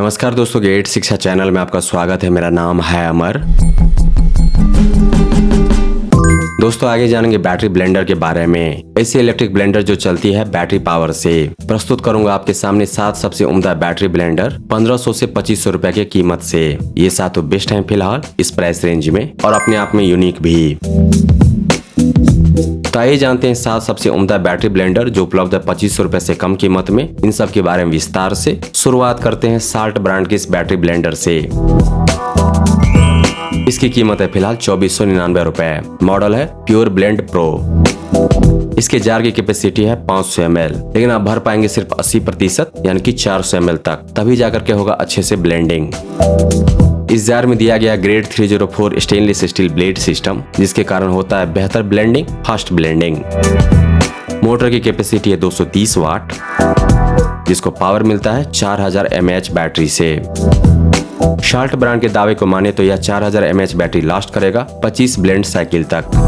नमस्कार दोस्तों, गेट शिक्षा चैनल में आपका स्वागत है। मेरा नाम है अमर। दोस्तों आगे जानेंगे बैटरी ब्लेंडर के बारे में। ऐसी इलेक्ट्रिक ब्लेंडर जो चलती है बैटरी पावर से। प्रस्तुत करूंगा आपके सामने 7 सबसे उम्दा बैटरी ब्लेंडर 1500 से 2500 रुपए की कीमत से। ये 7 बेस्ट हैं फिलहाल इस प्राइस रेंज में और अपने आप में यूनिक भी। तो आइए जानते हैं 7 सबसे उम्दा बैटरी ब्लेंडर जो उपलब्ध है 2500 रुपए से कम कीमत में। इन सब के बारे में विस्तार से शुरुआत करते हैं साल्ट ब्रांड के इस बैटरी ब्लेंडर से। इसकी कीमत है फिलहाल 2499 रुपए। मॉडल है प्योर ब्लेंड प्रो। इसके जार की कैपेसिटी है 500 ml, लेकिन आप भर पाएंगे सिर्फ 80% यानी कि 400 ml तक, तभी जाकर के होगा अच्छे से ब्लेंडिंग। इस जार में दिया गया grade 304 stainless steel blade system, जिसके कारण होता है बेहतर ब्लेंडिंग, फास्ट ब्लेंडिंग। मोटर की कैपेसिटी है 230 वाट, जिसको पावर मिलता है 4000 mAh बैटरी से। साल्ट ब्रांड के दावे को माने तो यह 4000 mAh बैटरी लास्ट करेगा 25 ब्लेंड साइकिल तक।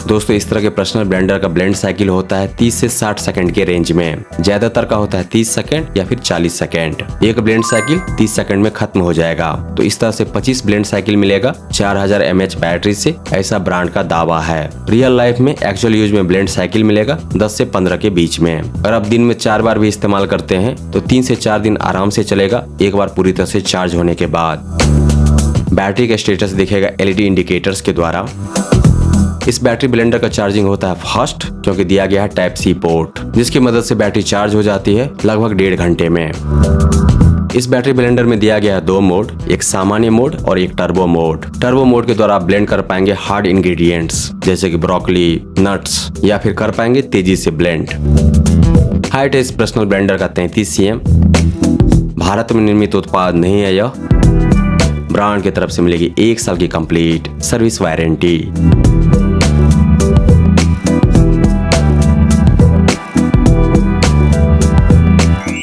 दोस्तों इस तरह के पर्सनल ब्लेंडर का ब्लेंड साइकिल होता है 30 से 60 सेकंड के रेंज में। ज्यादातर का होता है 30 सेकंड या फिर 40 सेकंड। एक ब्लेंड साइकिल 30 सेकंड में खत्म हो जाएगा। तो इस तरह से 25 ब्लेंड साइकिल मिलेगा 4000 mAh बैटरी से, ऐसा ब्रांड का दावा है। रियल लाइफ में एक्चुअल यूज में ब्लेंड साइकिल मिलेगा 10 से 15 के बीच में। और अब दिन में 4 बार भी इस्तेमाल करते हैं तो 3 से 4 दिन आराम से चलेगा, एक बार पूरी तरह से चार्ज होने के बाद। बैटरी का स्टेटस दिखेगा LED इंडिकेटर्स के द्वारा। इस बैटरी ब्लेंडर का चार्जिंग होता है फास्ट, क्योंकि दिया गया है टाइप C पोर्ट, जिसकी मदद से बैटरी चार्ज हो जाती है लगभग 1.5 घंटे में। इस बैटरी ब्लेंडर में दिया गया है 2 मोड, एक सामान्य मोड और एक टर्बो मोड। टर्बो मोड के द्वारा आप ब्लेंड कर पाएंगे हार्ड इंग्रेडिएंट्स जैसे कि ब्रोकली, नट्स, या फिर कर पाएंगे तेजी से ब्लेंड। हाइट है इस पर्सनल ब्लेंडर का 33 cm। भारत में निर्मित उत्पाद नहीं है यह। ब्रांड की तरफ से मिलेगी 1 साल की कंप्लीट सर्विस वारंटी।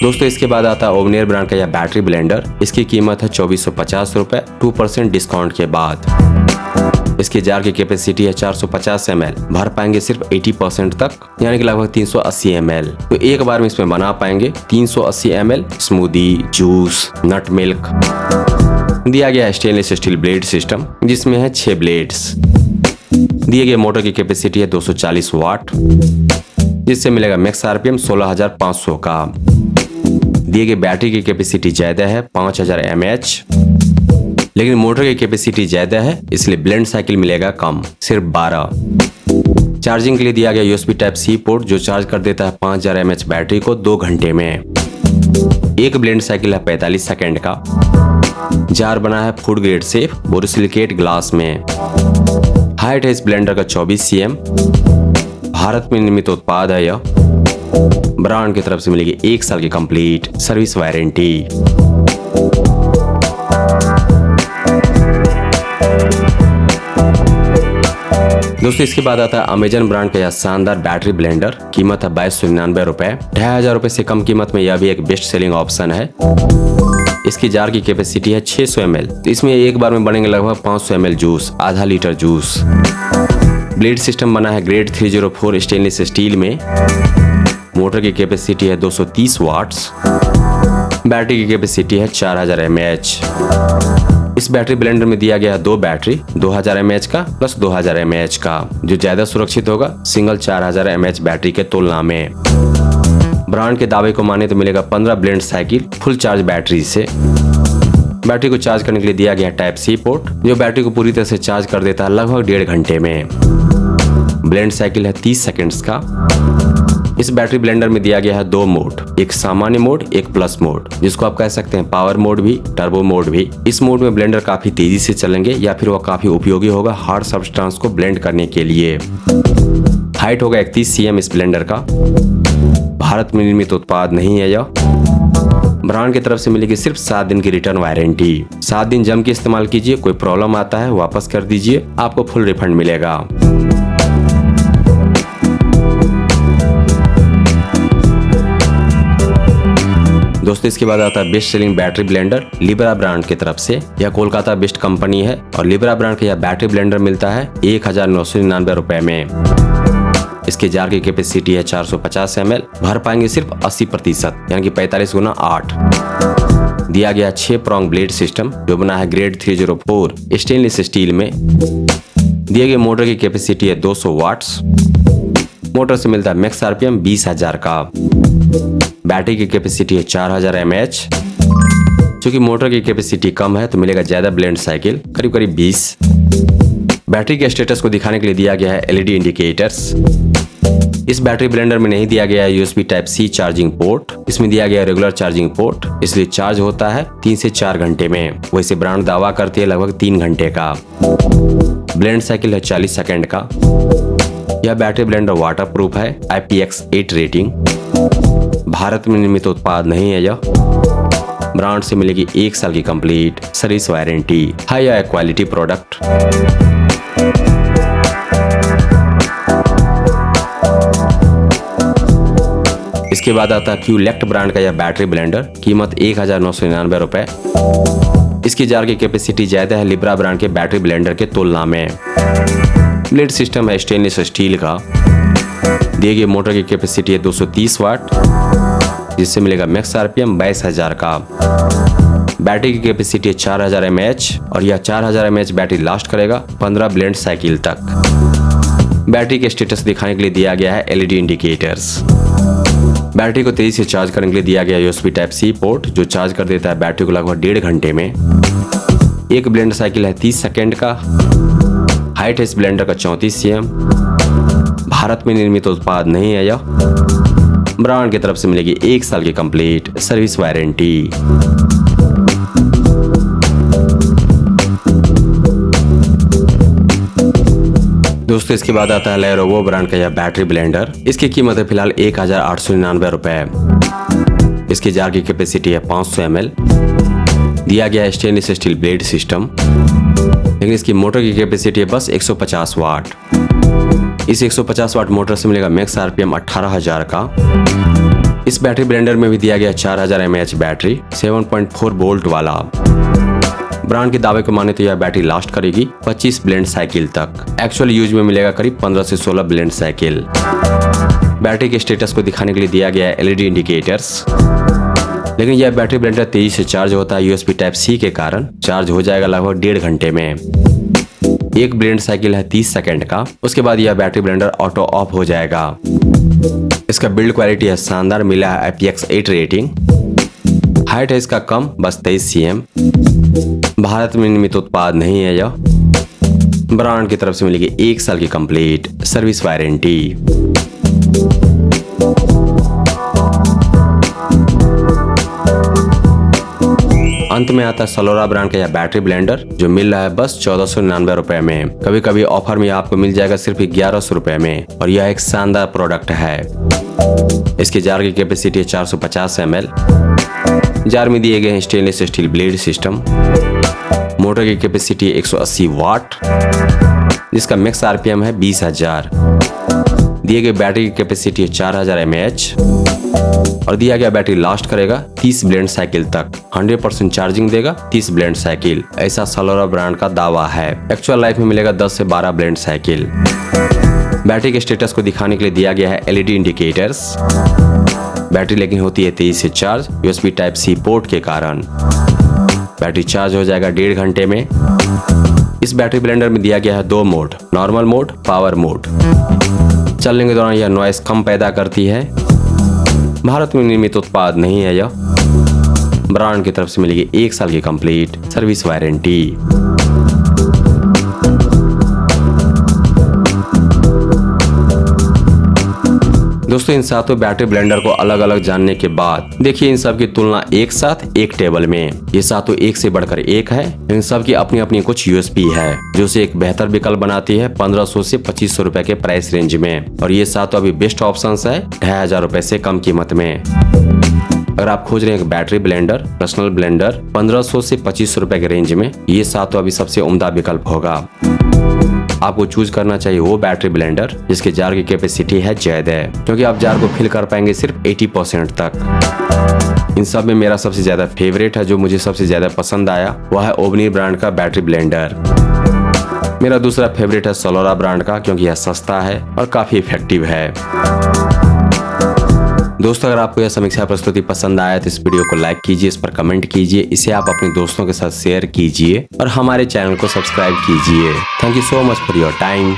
दोस्तों इसके बाद आता है ओवनियर ब्रांड का यह बैटरी ब्लेंडर। इसकी कीमत है 2450 रुपए 2% डिस्काउंट के बाद। इसके जार की कैपेसिटी है 450 ml। भर पाएंगे सिर्फ 80% तक, यानी कि लगभग 380 ml। तो एक बार में इसमें बना पाएंगे 380 ml स्मूदी, जूस, नट मिल्क। दिया गया है स्टेनलेस स्टील ब्लेड सिस्टम, जिसमें है 6 ब्लेड्स। दिए गए मोटर की कैपेसिटी है 240 वाट, जिससे मिलेगा मैक्स RPM 16500 का। दिए गए बैटरी की कैपेसिटी ज्यादा है 5000 mAh, लेकिन मोटर की कैपेसिटी ज्यादा है, इसलिए ब्लेंड साइकिल मिलेगा कम, सिर्फ 12। चार्जिंग के लिए दिया गया USB टाइप C पोर्ट, जो चार्ज कर देता है 5000 mAh बैटरी को 2 घंटे में। एक ब्लेंड साइकिल है 45 सेकंड का। जार बना है फूड ग्रेड से बोरोसिलिकेट ग्लास में। हाइट है इस ब्लेंडर का 24 cm। भारत में निर्मित उत्पाद है यह। ब्रांड की तरफ से मिलेगी 1 साल की कंप्लीट सर्विस वारंटी। दोस्तों इसके बाद आता है अमेजन ब्रांड का यह शानदार बैटरी ब्लेंडर। कीमत है 2299 रुपए। 2500 रुपए से कम कीमत में यह भी एक बेस्ट सेलिंग ऑप्शन है। इसकी जार की कैपेसिटी है 600 ml। तो इसमें एक बार में बनेंगे लगभग 500 ml जूस, आधा लीटर जूस। ब्लेड सिस्टम बना है ग्रेड 304 स्टेनलेस स्टील में। मोटर की कैपेसिटी है 230 वाट्स। बैटरी की कैपेसिटी है 4000 mAh। इस बैटरी ब्लेंडर में दिया गया है 2 बैटरी, 2000 mAh का प्लस 2000 mAh का, जो ज्यादा सुरक्षित होगा सिंगल 4000 mAh बैटरी के तुलना में। ब्रांड के दावे को माने तो मिलेगा 15 blend cycle full charge battery से। बैटरी को चार्ज करने के लिए दिया गया टाइप C पोर्ट, जो बैटरी को पूरी तरह से चार्ज कर देता है लगभग 1.5 घंटे में। ब्लेंड साइकिल है 30 सेकंड्स का। इस बैटरी ब्लेंडर में दिया गया है 2 मोड, एक सामान्य मोड, एक प्लस मोड, जिसको आप कह सकते हैं पावर मोड भी, टर्बो मोड भी। इस मोड में ब्लेंडर काफी तेजी से चलेंगे या फिर वह काफी उपयोगी होगा हार्ड सब्सटेंस को ब्लेंड करने के लिए। हाइट होगा 31 cm इस ब्लेंडर का। भारत में निर्मित उत्पाद नहीं है यह। ब्रांड की तरफ से मिलेगी सिर्फ 7 दिन की रिटर्न वारंटी। 7 दिन जम के इस्तेमाल कीजिए, कोई प्रॉब्लम आता है वापस कर दीजिए, आपको फुल रिफंड मिलेगा। दोस्तों इसके बाद आता है best selling battery blender Libra brand की तरफ से। यह कोलकाता बेस्ट कंपनी है और लिब्रा ब्रांड का यह बैटरी ब्लेंडर मिलता है 1999 रुपए में। इसके जार की कैपेसिटी है 450 ml। भर पाएंगे सिर्फ 80%, यानी कि 45 गुना 8। दिया गया 6 प्रॉन्ग ब्लेड सिस्टम जो बना है ग्रेड 304 स्टेनलेस स्टील में। दिए गए मोटर की कैपेसिटी है 200 वाट्स। मोटर से मिलता है मैक्स आरपीएम 20,000 का। बैटरी की कैपेसिटी है 4000 mAh। चूंकि मोटर की कैपेसिटी कम है तो मिलेगा ज्यादा ब्लेंड साइकिल, करीब करीब 20। बैटरी के स्टेटस को दिखाने के लिए दिया गया है एलईडी इंडिकेटर्स। इस बैटरी ब्लेंडर में नहीं दिया गया है USB type C charging port, इसमें दिया गया है रेगुलर चार्जिंग पोर्ट, इसलिए चार्ज होता है 3 से 4 घंटे में। वैसे ब्रांड दावा करती है लगभग 3 घंटे का। ब्लेंड साइकिल है 40 सेकेंड का। यह बैटरी ब्लेंडर वाटर प्रूफ है, IPX8 रेटिंग। भारत में निर्मित उत्पाद नहीं है यह। ब्रांड से मिलेगी 1 साल की complete service warranty. High quality product. इसके बाद आता है क्यूलेक्ट ब्रांड का यह बैटरी ब्लेंडर, कीमत 1999 रुपए। इसकी जार की कैपेसिटी ज्यादा है लिब्रा ब्रांड के बैटरी ब्लेंडर के तुलना में। ब्लेड सिस्टम है स्टेनलेस स्टील का। दिए गए मोटर की कैपेसिटी है 230 वाट, जिससे मिलेगा मैक्स आरपीएम 22,000 का। बैटरी की कैपेसिटी है 4000 mAh और यह 4000 mAh बैटरी लास्ट करेगा 15 ब्लेंड साइकिल तक। बैटरी के स्टेटस दिखाने के लिए दिया गया है एलईडी इंडिकेटर्स। बैटरी को तेजी से चार्ज करने के लिए दिया गया यूएसबी टाइप सी पोर्ट जो चार्ज कर देता है बैटरी को लगभग 1.5 घंटे में। एक ब्लेंडर साइकिल है 30 सेकेंड का। हाइट है इस ब्लेंडर का 34 cm। भारत में निर्मित उत्पाद नहीं है यह। ब्रांड की तरफ से मिलेगी 1 साल की कंप्लीट सर्विस वारंटी। दोस्तों इसके बाद आता है लेनोवो ब्रांड का यह बैटरी ब्लेंडर। इसकी कीमत है फिलहाल 1899 रुपए। इसकी जार की कैपेसिटी है 500 ml। दिया गया है स्टेनलेस स्टील ब्लेड सिस्टम, लेकिन इसकी मोटर की कैपेसिटी है बस 150 वाट। इस 150 वाट मोटर से मिलेगा मैक्स आरपीएम 18,000 का। इस बैटरी ब्लेंडर में भी दिया गया 4000 mAh बैटरी 7.4 वोल्ट वाला। ब्रांड के दावे को माने तो यह बैटरी लास्ट करेगी 25 ब्लेंड साइकिल तक। एक्चुअल यूज में मिलेगा करीब 15 से 16 ब्लेंड साइकिल। बैटरी के स्टेटस को दिखाने के लिए दिया गया है एलईडी इंडिकेटर्स। लेकिन यह बैटरी ब्लेंडर तेजी से चार्ज होता है यूएसबी टाइप सी के कारण। चार्ज हो जाएगा लगभग 1.5 घंटे में। एक ब्लेंड साइकिल है 30 सेकेंड का। उसके बाद यह बैटरी ब्लेंडर ऑटो ऑफ हो जाएगा। इसका बिल्ड क्वालिटी है शानदार, मिला है IPX8 रेटिंग। हाइट है इसका कम, बस 23 cm। भारत में निर्मित उत्पाद नहीं है यह। ब्रांड की तरफ से मिलेगी 1 साल की कंप्लीट सर्विस वारंटी। अंत में आता है सलोरा ब्रांड का यह बैटरी ब्लेंडर जो मिल रहा है बस 1499 रुपए में। कभी कभी ऑफर में आपको मिल जाएगा सिर्फ 1100 रुपए में, और यह एक शानदार प्रोडक्ट है। इसके जार की कैपेसिटी है 450 ml। जार में दिए गए हैं stainless steel blade system. Motor की कैपेसिटी है 180 वाट, जिसका मैक्स आरपीएम है 20,000। दिए गए बैटरी की कैपेसिटी है 4000 mAh और दिया गया बैटरी लास्ट करेगा 30 ब्लेंड साइकिल तक। 100% चार्जिंग देगा 30 ब्लेंड साइकिल, ऐसा सलोरा ब्रांड का दावा है। एक्चुअल लाइफ में मिलेगा 10 से 12 ब्लेंड साइकिल। बैटरी के स्टेटस को दिखाने के लिए दिया गया है एलईडी इंडिकेटर्स। बैटरी लेकिन होती है तेजी से charge USB type C port के कारण। बैटरी चार्ज हो जाएगा 1.5 घंटे में। इस बैटरी ब्लेंडर में दिया गया है 2 mode, normal mode, power mode. चलने के दौरान यह नॉइस कम पैदा करती है। भारत में निर्मित उत्पाद नहीं है यह। ब्रांड की तरफ से मिलेगी 1 साल की कंप्लीट सर्विस वारंटी। दोस्तों इन सातों बैटरी ब्लेंडर को अलग अलग जानने के बाद देखिए इन सब की तुलना एक साथ एक टेबल में। ये सातों एक से बढ़कर एक है। इन सब की अपनी अपनी कुछ यूएसपी है जो इसे एक बेहतर विकल्प बनाती है 1500 से 2500 रुपए के प्राइस रेंज में। और ये सातों अभी बेस्ट ऑप्शन है 2500 रुपए से कम कीमत में। अगर आप खोज रहे हैं एक बैटरी ब्लेंडर, पर्सनल ब्लेंडर 1500 से 2500 रुपए के रेंज में, ये सातों अभी सबसे उम्दा विकल्प होगा। आपको चूज करना चाहिए वो बैटरी ब्लेंडर जिसके जार की कैपेसिटी है ज्यादा, क्योंकि आप जार को फिल कर पाएंगे सिर्फ 80% तक। इन सब में मेरा सबसे ज्यादा फेवरेट है, जो मुझे सबसे ज्यादा पसंद आया, वह है ओबनी ब्रांड का बैटरी ब्लेंडर। मेरा दूसरा फेवरेट है सलोरा ब्रांड का, क्योंकि यह सस्ता है और काफी इफेक्टिव है। दोस्तों अगर आपको यह समीक्षा प्रस्तुति पसंद आया तो इस वीडियो को लाइक कीजिए, इस पर कमेंट कीजिए, इसे आप अपने दोस्तों के साथ शेयर कीजिए और हमारे चैनल को सब्सक्राइब कीजिए। Thank you so much for your time.